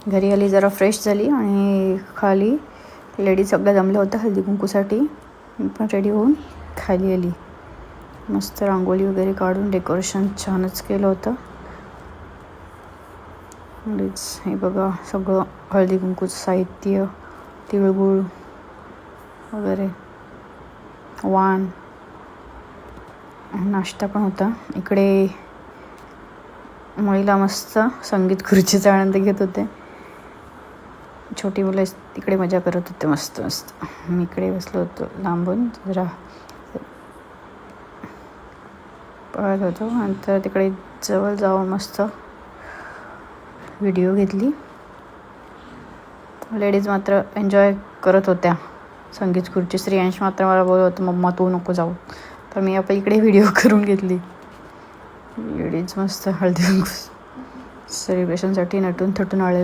घरी आली, जरा फ्रेश झाली आणि खाली लेडीज सगळ्या जमल्या होत्या हळदी कुंकूसाठी. मी पण रेडी होऊन खाली आली. मस्त रांगोळी वगैरे काढून डेकोरेशन छानच केलं होतं. हे बघा सगळं हळदी कुंकूचं साहित्य, तिळगुळ वगैरे, वाण, नाश्ता पण होता. इकडे महिला मस्त संगीत खुर्चीचा आनंद घेत होते. छोटी मुलं तिकडे मजा करत होते मस्त मस्त. मी इकडे बसलो होतो लांबून, जरा पळत होतो. नंतर तिकडे जवळ जाऊन मस्त व्हिडिओ घेतली. लेडीज मात्र एन्जॉय करत होत्या संगीत खुर्ची. श्रेयांश मात्र मला बोलत होतं, मम्मा तू नको जाऊ. तर मी आपण इकडे व्हिडिओ करून घेतली. लेडीज मस्त हळदी कुंकू सेलिब्रेशनसाठी नटून थटून आले.